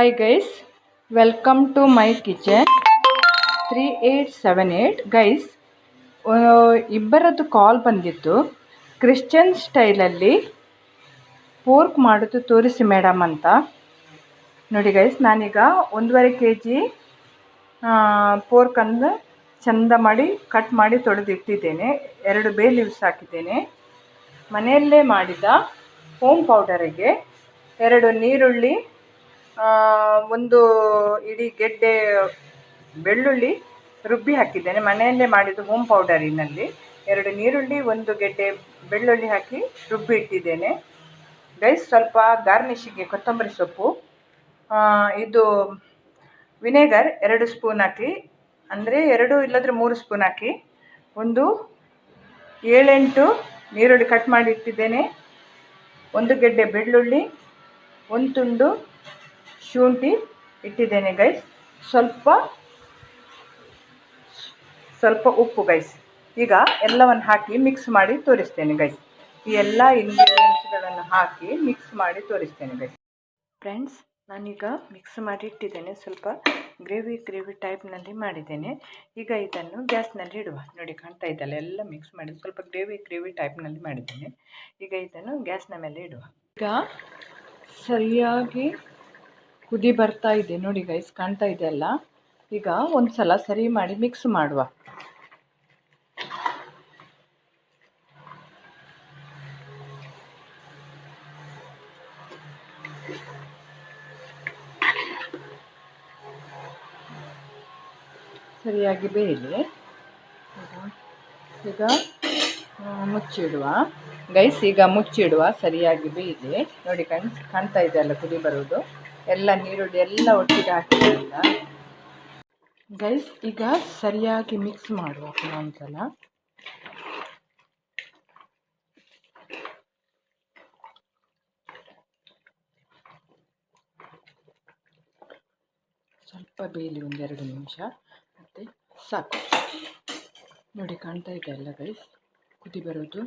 Hi guys, welcome to my kitchen 3878 guys. ಇಬ್ಬರದ್ದು ಕಾಲ್ ಬಂದಿತ್ತು. Christian ಸ್ಟೈಲಲ್ಲಿ pork ಮಾಡೋದು ತೋರಿಸಿ ಮೇಡಮ್ ಅಂತ. ನೋಡಿ ಗೈಸ್, ನಾನೀಗ 1.5 kg ಪೋರ್ಕನ್ನು ಚಂದ ಮಾಡಿ ಕಟ್ ಮಾಡಿ ತೊಳೆದಿಟ್ಟಿದ್ದೇನೆ. 2 ಬೇ ಲೀವ್ಸ್ ಹಾಕಿದ್ದೇನೆ. ಮನೆಯಲ್ಲೇ ಮಾಡಿದ ಹೋಮ್ ಪೌಡರಿಗೆ 2 ನೀರುಳ್ಳಿ, 1 ಇಡೀ ಗೆಡ್ಡೆ ಬೆಳ್ಳುಳ್ಳಿ ರುಬ್ಬಿ ಹಾಕಿದ್ದೇನೆ. ಮನೆಯಲ್ಲೇ ಮಾಡಿದ್ದು ಹೋಮ್ ಪೌಡರಿನಲ್ಲಿ 2 ನೀರುಳ್ಳಿ, 1 ಗೆಡ್ಡೆ ಬೆಳ್ಳುಳ್ಳಿ ಹಾಕಿ ರುಬ್ಬಿ ಇಟ್ಟಿದ್ದೇನೆ ಗೈಸ್. ಸ್ವಲ್ಪ ಗಾರ್ನಿಷಿಗೆ ಕೊತ್ತಂಬರಿ ಸೊಪ್ಪು, ಇದು ವಿನೆಗರ್ 2 ಸ್ಪೂನ್ ಹಾಕಿ, ಅಂದರೆ 2 ಇಲ್ಲದ್ರೆ 3 ಸ್ಪೂನ್ ಹಾಕಿ, 7-8 ನೀರುಳ್ಳಿ ಕಟ್ ಮಾಡಿ ಇಟ್ಟಿದ್ದೇನೆ, 1 ಗೆಡ್ಡೆ ಬೆಳ್ಳುಳ್ಳಿ, 1 ತುಂಡು ಶುಂಠಿ ಇಟ್ಟಿದ್ದೇನೆ ಗೈಸ್. ಸ್ವಲ್ಪ ಉಪ್ಪು ಗೈಸ್. ಈಗ ಎಲ್ಲವನ್ನು ಹಾಕಿ ಮಿಕ್ಸ್ ಮಾಡಿ ತೋರಿಸ್ತೇನೆ ಗೈಸ್. ಈ ಎಲ್ಲ ಇಂಗ್ರೀಡಿಯೆಂಟ್ಸ್ಗಳನ್ನು ಹಾಕಿ ಮಿಕ್ಸ್ ಮಾಡಿ ತೋರಿಸ್ತೇನೆ ಗೈಸ್. ಫ್ರೆಂಡ್ಸ್, ನಾನೀಗ ಮಿಕ್ಸ್ ಮಾಡಿ ಇಟ್ಟಿದ್ದೇನೆ. ಸ್ವಲ್ಪ ಗ್ರೇವಿ ಟೈಪ್ನಲ್ಲಿ ಮಾಡಿದ್ದೇನೆ. ಈಗ ಇದನ್ನು ಗ್ಯಾಸ್ನಲ್ಲಿ ಇಡುವ. ನೋಡಿ, ಕಾಣ್ತಾ ಇದ್ದಲ್ಲ, ಎಲ್ಲ ಮಿಕ್ಸ್ ಮಾಡಿ ಸ್ವಲ್ಪ ಗ್ರೇವಿ ಟೈಪ್ನಲ್ಲಿ ಮಾಡಿದ್ದೇನೆ. ಈಗ ಇದನ್ನು ಗ್ಯಾಸ್ನ ಮೇಲೆ ಇಡುವ. ಈಗ ಸರಿಯಾಗಿ ಕುದಿ ಬರ್ತಾ ಇದೆ ನೋಡಿ ಗೈಸ್, ಕಾಣ್ತಾ ಇದೆ ಅಲ್ಲ. ಈಗ ಒಂದು ಸಲ ಸರಿ ಮಾಡಿ ಮಿಕ್ಸ್ ಮಾಡುವ. ಸರಿಯಾಗಿ ಬೇಯಲಿ. ಈಗ ಮುಚ್ಚಿಡುವ ಗೈಸ್. ಈಗ ಮುಚ್ಚಿಡುವ, ಸರಿಯಾಗಿ ಬೇಯಲಿ. ನೋಡಿ ಕಾಣ್ತಾ ಇದೆ ಅಲ್ಲ, ಕುದಿ ಬರುವುದು. ಎಲ್ಲ ನೀರುಳ್ಳಿ ಎಲ್ಲ ಒಟ್ಟಿಗೆ ಹಾಕಿದ್ರಿಂದ ಗೈಸ್ ಈಗ ಸರಿಯಾಗಿ ಮಿಕ್ಸ್ ಮಾಡುವ. ಒಂದ್ಸಲ ಸ್ವಲ್ಪ ಬೇಯಲಿ, 1-2 ನಿಮಿಷ, ಮತ್ತು ಸಾಕು. ನೋಡಿ, ಕಾಣ್ತಾ ಇದೆ ಅಲ್ಲ ಗೈಸ್, ಕುದಿ ಬರೋದು.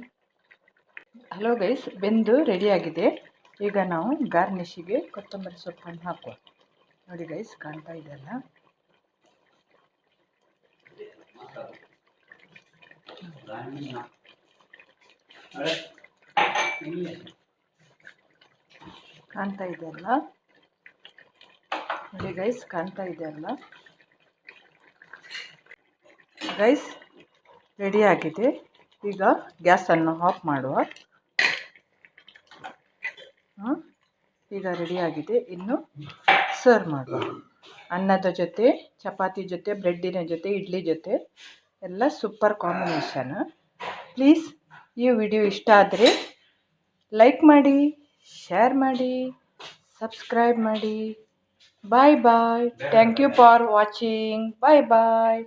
ಹಲೋ ಗೈಸ್, ಬೆಂದು ರೆಡಿಯಾಗಿದೆ. ಈಗ ನಾವು ಗಾರ್ನಿಷಿಗೆ ಕೊತ್ತಂಬರಿ ಸೊಪ್ಪನ್ನು ಹಾಕುವ. ನೋಡಿ ಗೈಸ್, ಕಾಣ್ತಾ ಇದೆ ಅಲ್ಲ. ಕಾಣ್ತಾ ಇದೆ ಅಲ್ಲ, ನೋಡಿ ಗೈಸ್, ಕಾಣ್ತಾ ಇದೆ ಅಲ್ಲ ಗೈಸ್, ರೆಡಿಯಾಗಿದೆ. ಈಗ ಗ್ಯಾಸನ್ನು ಆಫ್ ಮಾಡುವ. ಈಗ ರೆಡಿಯಾಗಿದೆ. ಇನ್ನು ಸರ್ವ್ ಮಾಡುವ. ಅನ್ನದ ಜೊತೆ, ಚಪಾತಿ ಜೊತೆ, ಬ್ರೆಡ್ಡಿನ ಜೊತೆ, ಇಡ್ಲಿ ಜೊತೆ ಎಲ್ಲ ಸೂಪರ್ ಕಾಂಬಿನೇಷನ್. ಪ್ಲೀಸ್ ಈ ವಿಡಿಯೋ ಇಷ್ಟ ಆದರೆ ಲೈಕ್ ಮಾಡಿ, ಶೇರ್ ಮಾಡಿ, ಸಬ್ಸ್ಕ್ರೈಬ್ ಮಾಡಿ. Bye bye. Thank you for watching. Bye bye.